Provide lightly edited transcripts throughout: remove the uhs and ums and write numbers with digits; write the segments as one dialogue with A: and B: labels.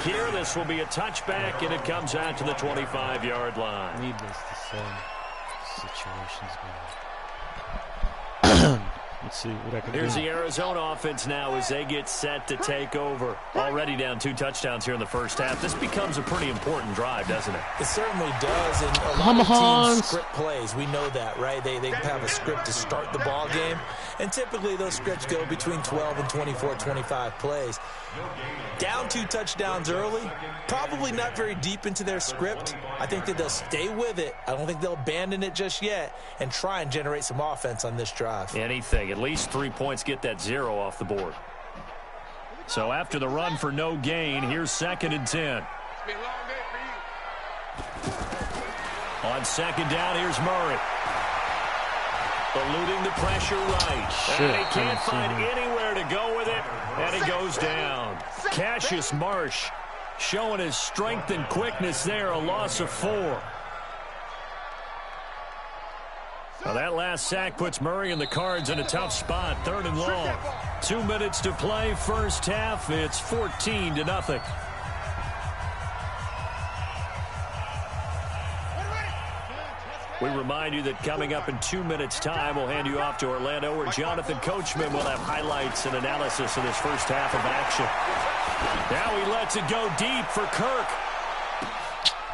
A: here. This will be a touchback, and it comes out to the 25-yard line.
B: Needless to say, situation's bad. Let's see what I can do.
A: Here's the Arizona offense now as they get set to take over. Already down 2 touchdowns here in the first half. This becomes a pretty important drive, doesn't it?
C: It certainly does. And a lot of teams script plays. We know that, right? They have a script to start the ball game. And typically those scripts go between 12 and 24, 25 plays. Down 2 touchdowns early, probably not very deep into their script. I think that they'll stay with it. I don't think they'll abandon it just yet and try and generate some offense on this drive.
A: Anything. At least 3 points, get that 0 off the board. So after the run for no gain, here's 2nd and 10. On 2nd down, here's Murray. Eluding the pressure right. And he can't find anywhere to go with it, and he goes down. Cassius Marsh showing his strength and quickness there, a loss of 4. Well, that last sack puts Murray and the Cards in a tough spot, 3rd and long. 2 minutes to play, first half. It's 14-0. We remind you that coming up in 2 minutes' time, we'll hand you off to Orlando, where Jonathan Coachman will have highlights and analysis of this first half of action. Now he lets it go deep for Kirk.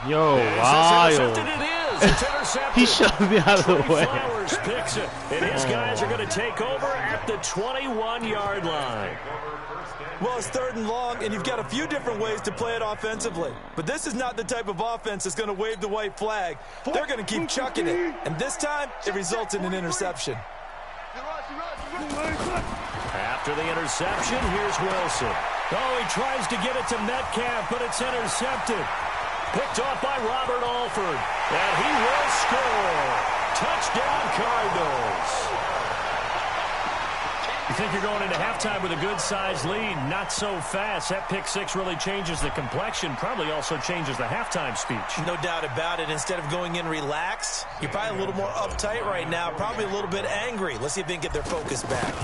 B: Yo, wild.
A: It is. It's intercepted.
B: He shoved me out of the way.
A: Flowers picks it, and his guys are going to take over at the 21-yard line.
C: Well, it's 3rd and long, and you've got a few different ways to play it offensively. But this is not the type of offense that's going to wave the white flag. They're going to keep chucking it. And this time, it results in an interception.
A: After the interception, here's Wilson. Oh, he tries to get it to Metcalf, but it's intercepted. Picked off by Robert Alford. And he will score. Touchdown, Cardinals. You think you're going into halftime with a good-sized lead? Not so fast. That pick 6 really changes the complexion, probably also changes the halftime speech.
C: No doubt about it. Instead of going in relaxed, you're probably a little more uptight right now, probably a little bit angry. Let's see if they can get their focus back.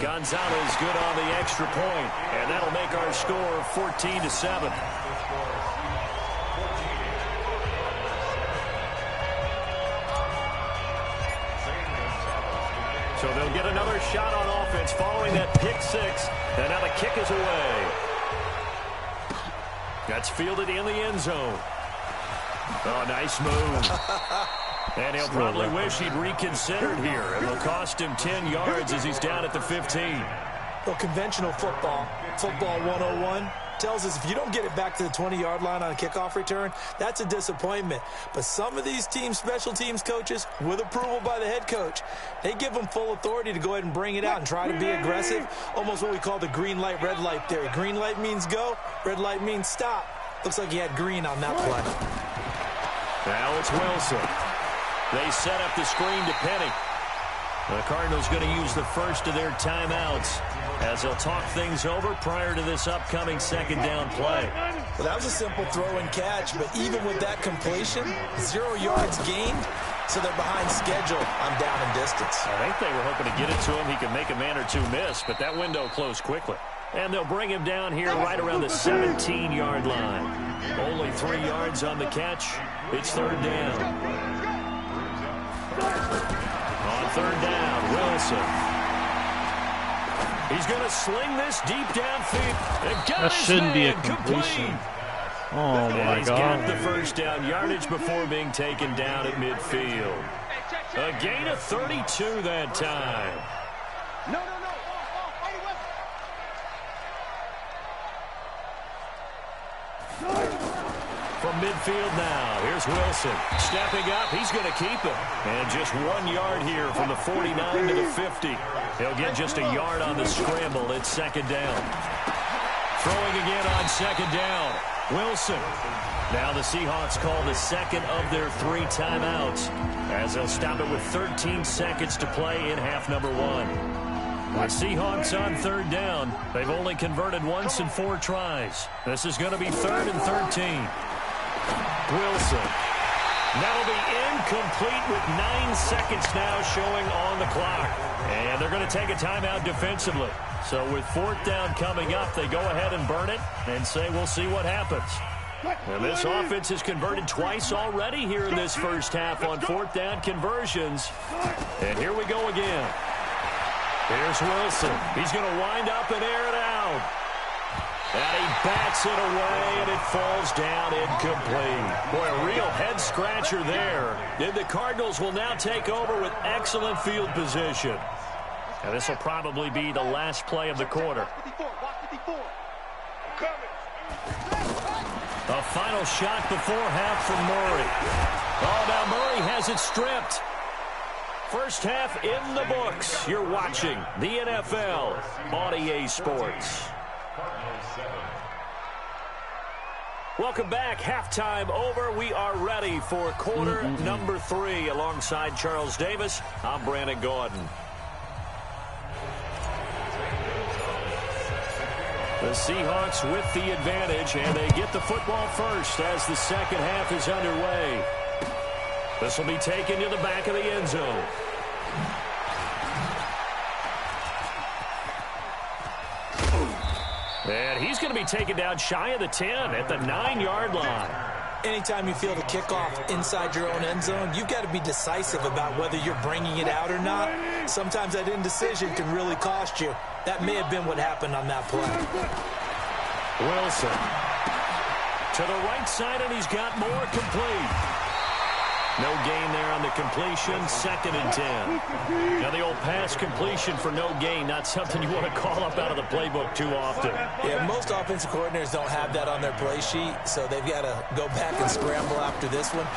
A: Gonzalez good on the extra point, and that'll make our score 14-7. So they'll get another shot on offense following that pick 6, and now the kick is away. That's fielded in the end zone. Oh, nice move. And he'll probably wish he'd reconsidered here. It'll cost him 10 yards as he's down at the 15.
C: Well, conventional football 101, tells us if you don't get it back to the 20-yard line on a kickoff return, that's a disappointment. But some of these teams, special teams coaches, with approval by the head coach, they give them full authority to go ahead and bring it out and try to be aggressive, almost what we call the green light, red light theory. Green light means go, red light means stop. Looks like he had green on that play.
A: Now it's Wilson. They set up the screen to Penny. The Cardinals going to use the first of their timeouts as they'll talk things over prior to this upcoming 2nd down play.
C: Well, that was a simple throw and catch, but even with that completion, 0 yards gained, so they're behind schedule on down and distance.
A: I think they were hoping to get it to him. He could make a man or two miss, but that window closed quickly. And they'll bring him down here right around the 17-yard line. Only 3 yards on the catch. It's 3rd down. On 3rd down, Wilson. He's going to sling this deep downfield.
B: That shouldn't be a completion. Oh, my
A: He's
B: God.
A: got the first down yardage before being taken down at midfield. A gain of 32 that time. From midfield now, here's Wilson. Stepping up, he's going to keep it. And just 1 yard here from the 49 to the 50. He'll get just a yard on the scramble. It's 2nd down. Throwing again on 2nd down. Wilson. Now the Seahawks call the 2nd of their 3 timeouts, as they'll stop it with 13 seconds to play in half number 1. The Seahawks on 3rd down. They've only converted once in 4 tries. This is going to be 3rd and 13. Wilson. That'll be incomplete with 9 seconds now showing on the clock. And they're going to take a timeout defensively. So with fourth down coming up, they go ahead and burn it and say we'll see what happens. And this offense has converted twice already here in this first half on fourth down conversions. And here we go again. Here's Wilson. He's going to wind up and air it out. And he bats it away, and it falls down incomplete. Boy, a real head-scratcher there. And the Cardinals will now take over with excellent field position. And this will probably be the last play of the quarter. A final shot before half from Murray. Oh, now Murray has it stripped. First half in the books. You're watching the NFL on EA Sports. Welcome back. Halftime over. We are ready for quarter number 3. Alongside Charles Davis, I'm Brandon Gaudin. The Seahawks with the advantage, and they get the football first as the second half is underway. This will be taken to the back of the end zone. And he's going to be taken down shy of the 10 at the 9-yard line.
C: Anytime you field a kickoff inside your own end zone, you've got to be decisive about whether you're bringing it out or not. Sometimes that indecision can really cost you. That may have been what happened on that play.
A: Wilson to the right side, and he's got more complete. No gain there on the completion, 2nd and 10. Now the old pass completion for no gain, not something you want to call up out of the playbook too often.
C: Yeah, most offensive coordinators don't have that on their play sheet, so they've got to go back and scramble after this one.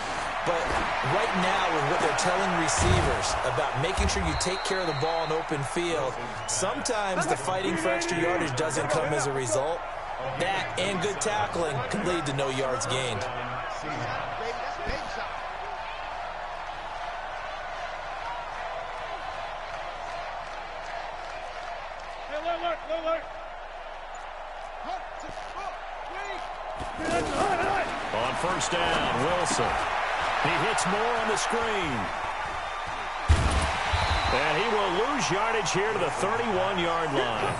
C: But right now, with what they're telling receivers about making sure you take care of the ball in open field, sometimes the fighting for extra yardage doesn't come as a result. That and good tackling can lead to no yards gained.
A: On first down, Wilson. He hits more on the screen. And he will lose yardage here to the 31-yard line.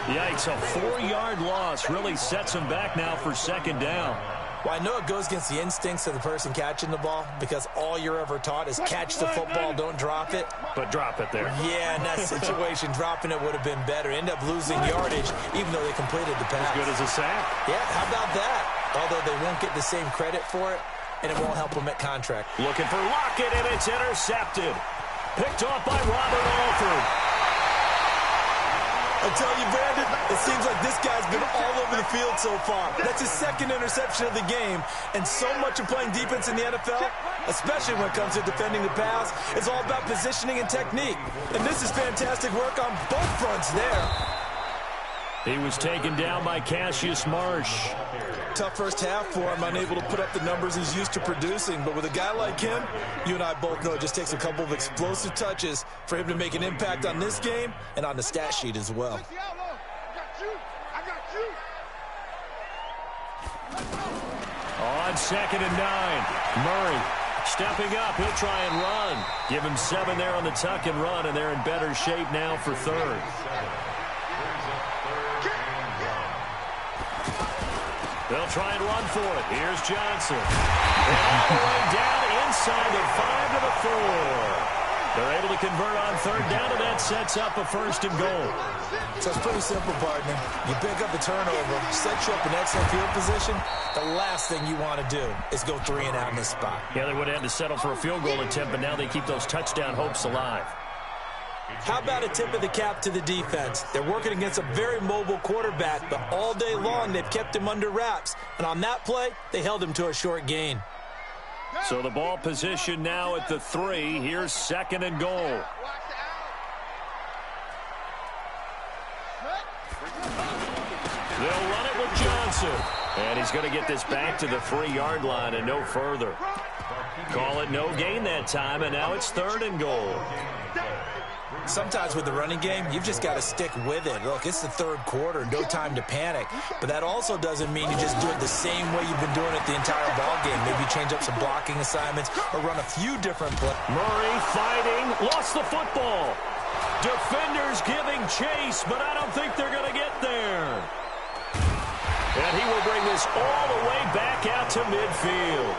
A: Yikes, a 4-yard loss really sets him back now for second down.
C: Well, I know it goes against the instincts of the person catching the ball because all you're ever taught is catch the football, don't drop it.
A: But drop it there.
C: Yeah, in that situation, dropping it would have been better. End up losing yardage even though they completed the pass.
A: As good as a sack.
C: Yeah, how about that? Although they won't get the same credit for it, and it won't help them at contract.
A: Looking for Lockett, and it's intercepted. Picked off by Robert Alford.
C: I tell you, Brandon, it seems like this guy's been all over the field so far. That's his 2nd interception of the game, and so much of playing defense in the NFL, especially when it comes to defending the pass, is all about positioning and technique. And this is fantastic work on both fronts there.
A: He was taken down by Cassius Marsh.
C: Tough first half for him, unable to put up the numbers he's used to producing. But with a guy like him, you and I both know it just takes a couple of explosive touches for him to make an impact on this game and on the stat sheet as well.
A: On 2nd and 9, Murray stepping up. He'll try and run. Give him 7 there on the tuck and run, and they're in better shape now for 3rd. They'll try and run for it. Here's Johnson. And all the way down inside the 5 to the 4. They're able to convert on 3rd down, and that sets up a 1st and goal.
C: So it's pretty simple, partner. You pick up a turnover, set you up in excellent field position. The last thing you want to do is go 3 and out in this spot.
A: Yeah, they would have had to settle for a field goal attempt, but now they keep those touchdown hopes alive.
C: How about a tip of the cap to the defense? They're working against a very mobile quarterback, but all day long they've kept him under wraps. And on that play, they held him to a short gain.
A: So the ball position now at the 3. Here's 2nd and goal. They'll run it with Johnson. And he's going to get this back to the 3-yard line and no further. Call it no gain that time, and now it's 3rd and goal.
C: Sometimes with the running game, you've just got to stick with it. Look, it's the 3rd quarter, no time to panic. But that also doesn't mean you just do it the same way you've been doing it the entire ball game. Maybe you change up some blocking assignments or run a few different plays.
A: Murray fighting, lost the football. Defenders giving chase, but I don't think they're going to get there. And he will bring this all the way back out to midfield.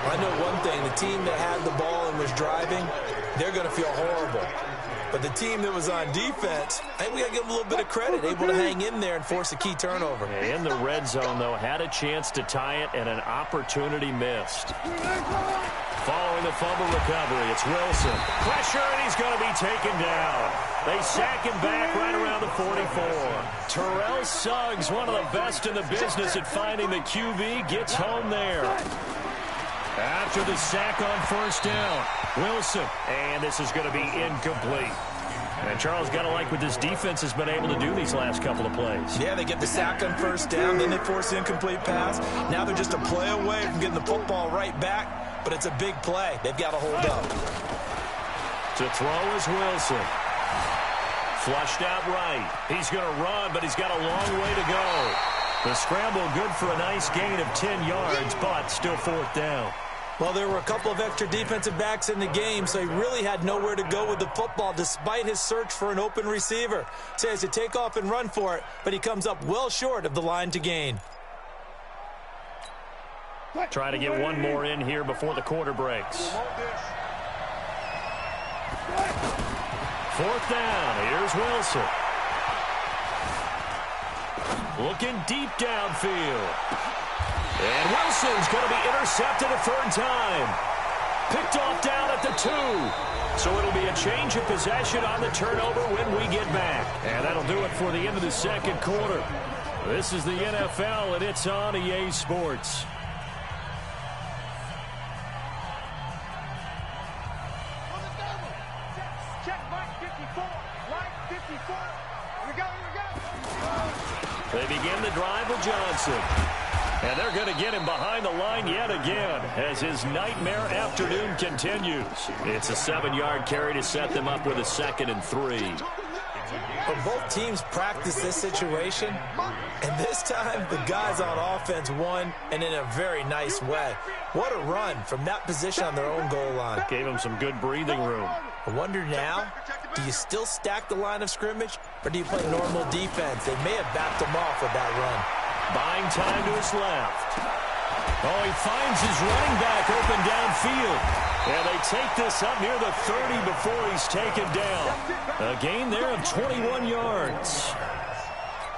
C: I know one thing. The team that had the ball and was driving, they're going to feel horrible. But the team that was on defense, I think we got to give them a little bit of credit, able to hang in there and force a key turnover.
A: Yeah, in the red zone, though, had a chance to tie it and an opportunity missed. Following the fumble recovery, it's Wilson. Pressure, and he's going to be taken down. They sack him back right around the 44. Terrell Suggs, one of the best in the business at finding the QB, gets home there. After the sack on first down, Wilson. And this is going to be incomplete. And Charles, got to like what this defense has been able to do these last couple of plays.
C: Yeah, they get the sack on first down, then they force the incomplete pass. Now they're just a play away from getting the football right back, but it's a big play. They've got to hold up.
A: To throw is Wilson. Flushed out right. He's going to run, but he's got a long way to go. The scramble good for a nice gain of 10 yards, but still fourth down.
C: Well, there were a couple of extra defensive backs in the game, so he really had nowhere to go with the football despite his search for an open receiver. So he has to take off and run for it, but he comes up well short of the line to gain.
A: Try to get one more in here before the quarter breaks. Fourth down. Here's Wilson. Looking deep downfield. And Wilson's going to be intercepted a third time. Picked off down at the 2. So it'll be a change of possession on the turnover when we get back. And that'll do it for the end of the second quarter. This is the NFL, and it's on EA Sports. They begin the drive with Johnson. And they're going to get him behind the line yet again as his nightmare afternoon continues. It's a 7-yard carry to set them up with a 2nd and 3.
C: But both teams practice this situation, and this time the guys on offense won, and in a very nice way. What a run from that position on their own goal line.
A: Gave them some good breathing room.
C: I wonder now, do you still stack the line of scrimmage, or do you play normal defense? They may have backed them off with that run.
A: Buying time to his left. Oh, he finds his running back open downfield. And they take this up near the 30 before he's taken down. A gain there of 21 yards.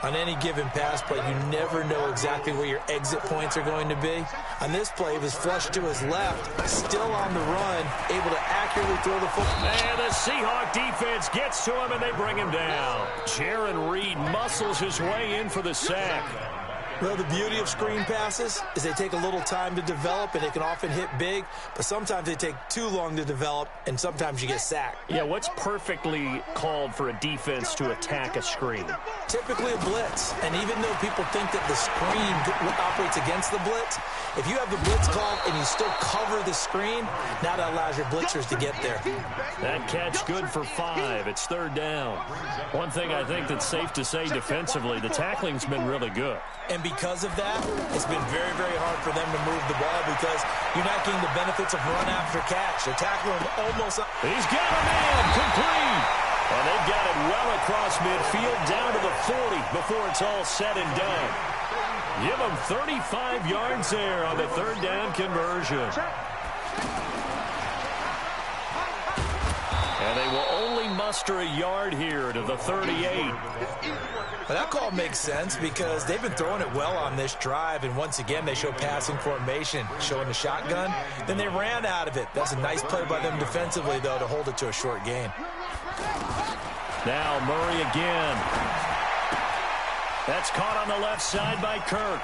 C: On any given pass play, you never know exactly where your exit points are going to be. On this play, it was flushed to his left, still on the run, able to accurately throw the football.
A: And the Seahawk defense gets to him, and they bring him down. Jaron Reed muscles his way in for the sack.
C: Well, the beauty of screen passes is they take a little time to develop, and they can often hit big, but sometimes they take too long to develop, and sometimes you get sacked.
A: Yeah, what's perfectly called for a defense to attack a screen?
C: Typically a blitz, and even though people think that the screen operates against the blitz, if you have the blitz called and you still cover the screen, now that allows your blitzers to get there.
A: That catch good for 5. It's third down. One thing I think that's safe to say defensively, the tackling's been really good.
C: And because of that, it's been very, very hard for them to move the ball because you're not getting the benefits of run after catch. They're tackling him almost.
A: He's got a man complete. And they've got it well across midfield down to the 40 before it's all said and done. Give them 35 yards there on the third down conversion. And they will only muster a yard here to the 38.
C: Well, that call makes sense because they've been throwing it well on this drive, and once again they show passing formation, showing the shotgun. Then they ran out of it. That's a nice play by them defensively, though, to hold it to a short gain.
A: Now Murray again. That's caught on the left side by Kirk.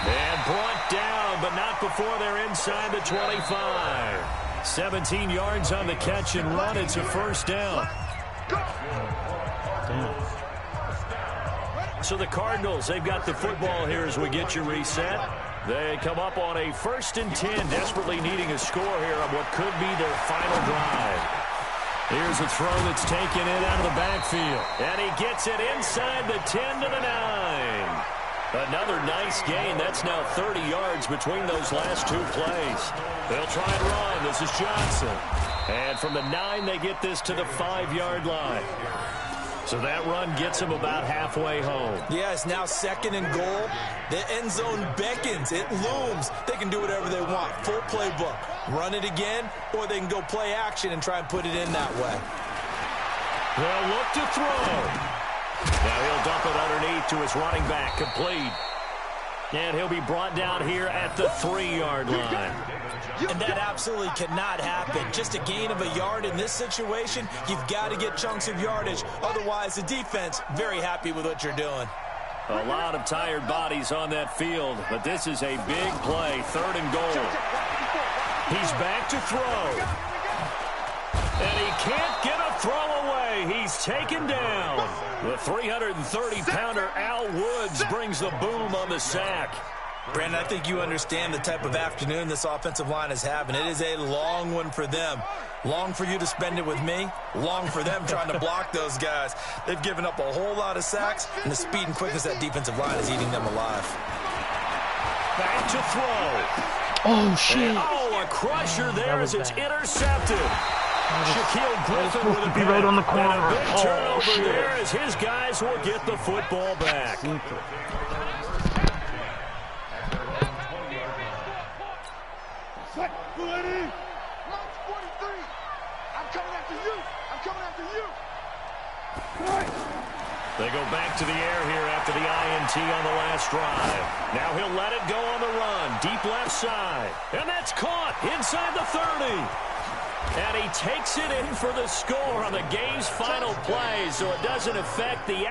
A: And brought down, but not before they're inside the 25. 17 yards on the catch and run. It's a first down. So the Cardinals, they've got the football here as we get you reset. They come up on a 1st and 10, desperately needing a score here on what could be their final drive. Here's a throw that's taken in out of the backfield. And he gets it inside the 10 to the 9. Another nice gain. That's now 30 yards between those last two plays. They'll try and run. This is Johnson. And from the 9, they get this to the 5-yard line. So that run gets them about halfway home.
C: Yeah, it's now 2nd and goal. The end zone beckons. It looms. They can do whatever they want. Full playbook. Run it again, or they can go play action and try and put it in that way.
A: They'll look to throw. Now he'll dump it underneath to his running back, complete. And he'll be brought down here at the 3-yard line.
C: And that absolutely cannot happen. Just a gain of a yard in this situation, you've got to get chunks of yardage. Otherwise, the defense, very happy with what you're doing.
A: A lot of tired bodies on that field, but this is a big play, 3rd and goal. He's back to throw. And he can't get a throw away. He's taken down. The 330-pounder Al Woods brings the boom on the sack.
C: Brandon, I think you understand the type of afternoon this offensive line is having. It is a long one for them. Long for you to spend it with me. Long for them trying to block those guys. They've given up a whole lot of sacks, and the speed and quickness of that defensive line is eating them alive.
A: Back to throw.
B: Oh, shit.
A: A crusher there as it's intercepted. Shaquille Griffin with a
B: be right on the corner.
A: And a big turnover
B: shit.
A: there as his guys will get the football back. They go back to the air here after the INT on the last drive. Now he'll let it go on the run. Deep left side. And that's caught inside the 30. And he takes it in for the score on the game's final play, so it doesn't affect the